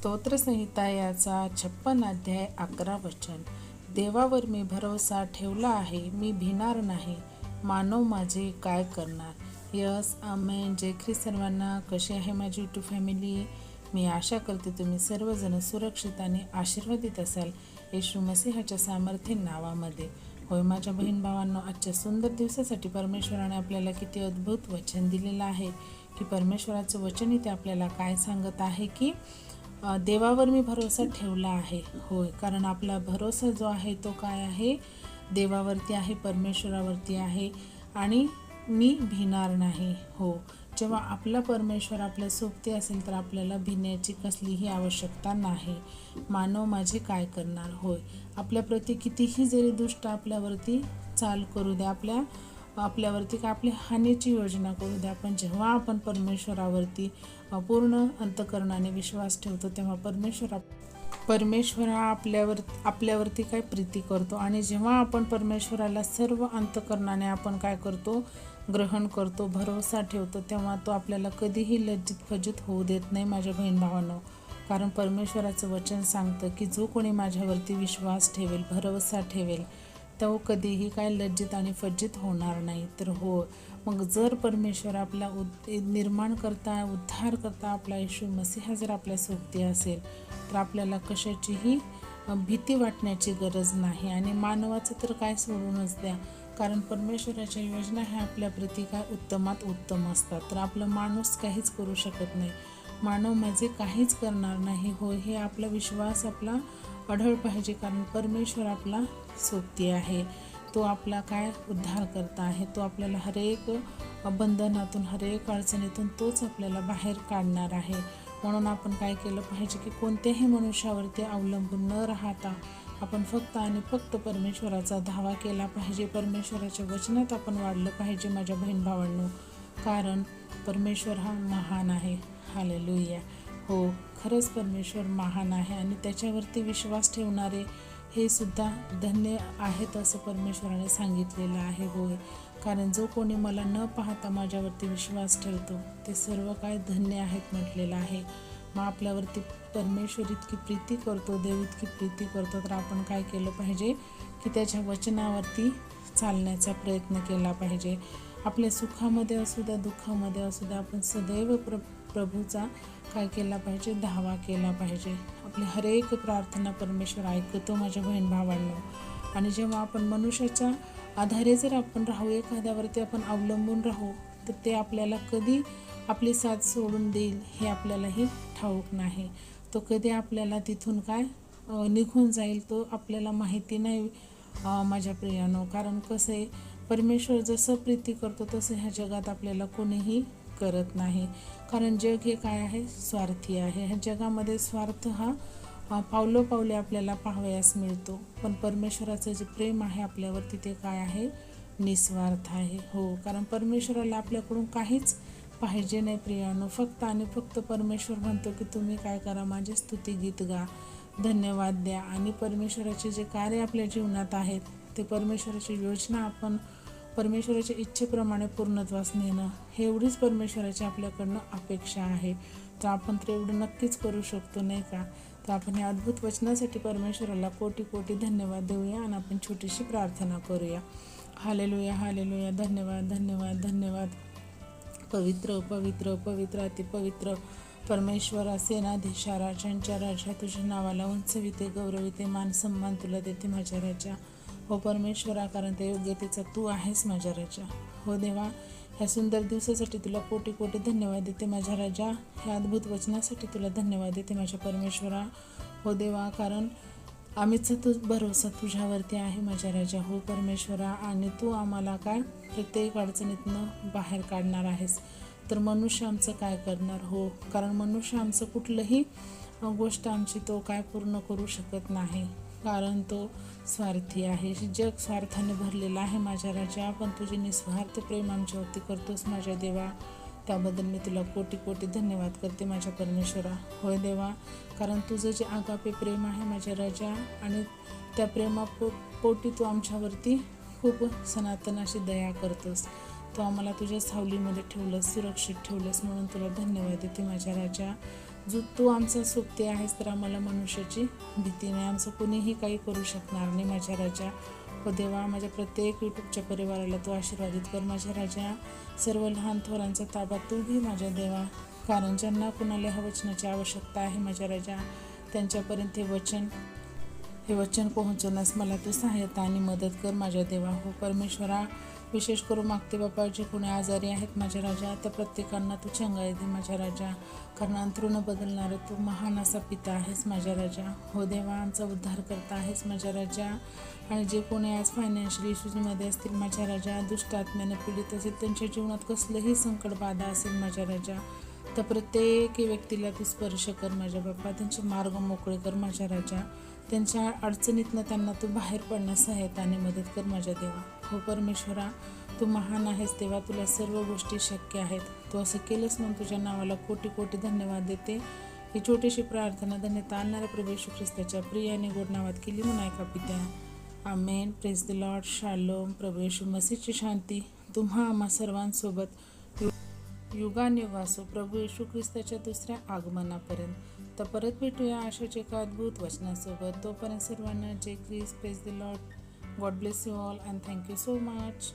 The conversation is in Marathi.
स्तोत्रसंहिता याचा 56 अध्याय 11 वचन. देवावर मी भरोसा ठेवला आहे, मी भिणार नाही. मानव माझे काय करणार. यस, आमेन. जय ख्रिस्त सर्वांना. कशी आहे माझी यूट्यूब फॅमिली. मी आशा करते तुम्ही सर्वजण सुरक्षित आणि आशीर्वादित असाल येशू मसीहाच्या सामर्थ्य नावामध्ये. होय माझ्या बहीण भावांनो, आजच्या सुंदर दिवसासाठी परमेश्वराने आपल्याला किती अद्भुत वचन दिलेलं आहे की परमेश्वराचं वचन इथे आपल्याला काय सांगत आहे की देवावर मी भरोसा ठेवला आहे. होय, कारण आपला भरोसा जो आहे तो काय आहे, देवावरती आहे, परमेश्वरावरती आहे आणि मी भिणार नाही. हो, जेव्हा आपला परमेश्वर आपल्या सोबती असेल तर आपल्याला भिण्याची कसलीही आवश्यकता नाही. मानव माझे काय करणार. होय, आपल्याप्रती कितीही जरी दुष्ट आपल्यावरती चाल करू द्या, आपल्यावरती काय आपली हानीची योजना करू द्या, पण जेव्हा आपण परमेश्वरावरती पूर्ण अंतःकरणाने विश्वास ठेवतो तेव्हा परमेश्वर हा आपल्यावरती काय प्रीती करतो. आणि जेव्हा आपण परमेश्वराला सर्व अंतःकरणाने आपण काय करतो, ग्रहण करतो, भरोसा ठेवतो, तेव्हा तो आपल्याला कधीही लज्जित फजित होऊ देत नाही माझ्या बहीण भावांनो. कारण परमेश्वराचं वचन सांगतं की जो कोणी माझ्यावरती विश्वास ठेवेल, भरोसा ठेवेल, तो कधीही काय लज्जित आणि फज्जित होणार नाही. तर हो, मग जर परमेश्वर आपला निर्माण करता, उद्धार करता आपला येशू मसीहा जर आपल्या सोबती असेल तर आपल्याला कशाचीही भीती वाटण्याची गरज नाही. आणि मानवाचं तर काय सोडूनच द्या, कारण परमेश्वराच्या योजना ह्या आपल्याप्रती काय उत्तमात उत्तम असतात. तर आपला माणूस काहीच करू शकत नाही. मानव माझे काहीच करणार नाही. होय, हे आपला विश्वास आपला अढळ पाहिजे, कारण परमेश्वर आपला सोबती आहे. तो आपला काय उद्धार करता आहे. तो आपल्याला हरेक बंधनातून, हरेक अडचणीतून तोच आपल्याला बाहेर काढणार आहे. म्हणून आपण काय केलं पाहिजे की कोणत्याही मनुष्यावरती अवलंबून न राहता आपण फक्त आणि फक्त परमेश्वराचा धावा केला पाहिजे. परमेश्वराच्या वचनात आपण वाढलं पाहिजे माझ्या बहीण भावांनो, कारण परमेश्वर हा महान आहे. हालेलुया. हो, खरंच परमेश्वर महान आहे आणि त्याच्यावरती विश्वास ठेवणारे हे सुद्धा धन्य आहेत असं परमेश्वराने सांगितलेलं आहे. होय, कारण जो कोणी मला न पाहता माझ्यावरती विश्वास ठेवतो ते सर्व काय धन्य आहेत म्हटलेलं आहे. मग आपल्यावरती परमेश्वर इतकी प्रीती करतो, देव इतकी प्रीती करतो, तर आपण काय केलं पाहिजे की त्याच्या वचनावरती चालण्याचा प्रयत्न केला पाहिजे. आपल्या सुखामध्ये असू द्या, दुःखामध्ये असू द्या, आपण सदैव प्रभूचा काय केला पाहिजे, धावा केला पाहिजे. आपली हरेक प्रार्थना परमेश्वर ऐकतो माझ्या बहीण भावांनो. आणि जेव्हा आपण मनुष्याच्या आधारे जर आपण राहू, एखाद्यावरती आपण अवलंबून राहू, तर ते आपल्याला कधी आपली साथ सोडून देईल हे आपल्यालाही ठाऊक नाही. तो कधी आपल्याला तिथून काय निघून जाईल तो आपल्याला माहिती नाही माझ्या प्रियानो. कारण कसं आहे, परमेश्वर जसं प्रीती करतो तसं ह्या जगात आपल्याला कोणीही करत नाही. कारण जग हे काय आहे, स्वार्थी आहे. ह्या जगामध्ये स्वार्थ हा पावलोपावले आपल्याला पाहावयास मिळतो. पण परमेश्वराचं जे प्रेम आहे आपल्यावरती ते काय आहे, निस्वार्थ आहे. हो, कारण परमेश्वराला आपल्याकडून काहीच पाहिजे नाही प्रियानो. फक्त आणि फक्त परमेश्वर म्हणतो की तुम्ही काय करा, माझे स्तुती गीत गा, धन्यवाद द्या. आणि परमेश्वराचे जे कार्य आपल्या जीवनात आहेत ते परमेश्वराची योजना आपण परमेश्वराच्या इच्छेप्रमाणे पूर्णत्वास नेणं, हे एवढीच परमेश्वराची आपल्याकडनं अपेक्षा आहे. तर आपण तर एवढं नक्कीच करू शकतो, नाही का. तर आपण या अद्भुत वचनासाठी परमेश्वराला कोटी कोटी धन्यवाद देऊया आणि आपण छोटीशी प्रार्थना करूया. Hallelujah, hallelujah. धन्यवाद, धन्यवाद, धन्यवाद. पवित्र पवित्र पवित्र अतिपवित्र परमेश्वरा, सेनाधीशा, राजांच्या राजा, तुझ्या नावाला उंचविते, गौरविते, मान सन्मान तुला देते माझ्या राजा. हो परमेश्वरा, कारण त्या योग्यतेचा तू आहेस माझ्या राजा. हो देवा, ह्या सुंदर दिवसासाठी तुला कोटी कोटी धन्यवाद देते माझ्या राजा. ह्या अद्भुत वचनासाठी तुला धन्यवाद देते माझ्या परमेश्वरा. हो देवा, कारण आम्हीच भरोसा तुझ्यावरती आहे माझ्या राजा. हो परमेश्वरा, आणि तू आम्हाला काय प्रत्येक अडचणीतनं बाहेर काढणार आहेस. तर मनुष्य आमचं काय करणार. हो, कारण मनुष्य आमचं कुठलंही गोष्ट आमची तो काय पूर्ण करू शकत नाही, कारण तो स्वार्थी आहे. जग स्वार्थाने भरलेलं आहे माझ्या राजा, पण तुझे निस्वार्थ प्रेम आमच्यावरती करतोस माझ्या देवा. त्याबद्दल मी तुला कोटी कोटी धन्यवाद करते माझ्या परमेश्वरा. होय देवा, कारण तुझं जे आगापे प्रेम आहे माझ्या राजा, आणि त्या पोटी तू आमच्यावरती खूप सनातन अशी दया करतोस. तो आम्हाला तुझ्या सावलीमध्ये ठेवलंस, सुरक्षित ठेवलंस, म्हणून तुला धन्यवाद देते माझ्या राजा. तू आमचा सोबती आहेस, तर आम्हाला मनुष्याची भीती नाही. आमचं कुणीही काही करू शकणार नाही माझ्या राजा. हो देवा, माझ्या प्रत्येक यूट्यूबच्या परिवाराला तू आशीर्वादित कर माझ्या राजा. सर्व लहान थोरांचा ताबा तू घे माझ्या देवा, कारण ज्यांना कुणाला ह्या वचनाची आवश्यकता आहे माझ्या राजा, त्यांच्यापर्यंत हे वचन पोहोचवण्यास मला तू सहाय्यता आणि मदत कर माझ्या देवा. हो परमेश्वरा, विशेष करून मागते बाबा, जे कोणी आजारी आहेत माझ्या राजा, त्या प्रत्येकांना तू चंगाई दे माझ्या राजा, कारण अंथरुण बदलणारं तू महान असा पिता आहेस माझ्या राजा. हो देवा, आमचा उद्धार करता आहेस माझ्या राजा. आणि जे कोणी आज फायनान्शियल इश्यूजमध्ये असतील माझ्या राजा, दुष्ट आत्म्याने पीडित असेल, त्यांच्या जीवनात कसलंही संकट बाधा असेल माझ्या राजा, तर प्रत्येक व्यक्तीला तू स्पर्श कर माझ्या बाप्पा. त्यांचे मार्ग मोकळे कर माझ्या राजा. त्यांच्या अडचणीतनं त्यांना तू बाहेर पडण्यास सहायता आणि मदत कर माझ्या देवा. हो परमेश्वरा, तू महान आहेस देवा, तुला सर्व गोष्टी शक्य आहेत. तू असं केलंस म्हणून तुझ्या नावाला कोटी कोटी धन्यवाद देते. ही छोटीशी प्रार्थना धन्यता आणणाऱ्या प्रभू येशू ख्रिस्ताच्या प्रिय आणि गोड नावात केली म्हणून ऐका पित्या. आमेन. Praise the Lord. शालोम. प्रभू येशू मसीहची शांती तुम्हा आम्हा सर्वांसोबत युगानुयुग असो, प्रभू येशू ख्रिस्ताच्या दुसऱ्या आगमनापर्यंत. तर परत भेटूया अशाच एका अद्भुत वचनासोबत. तोपर्यंत सर्वांना जय Christ. Praise the Lord. God bless you all and thank you so much.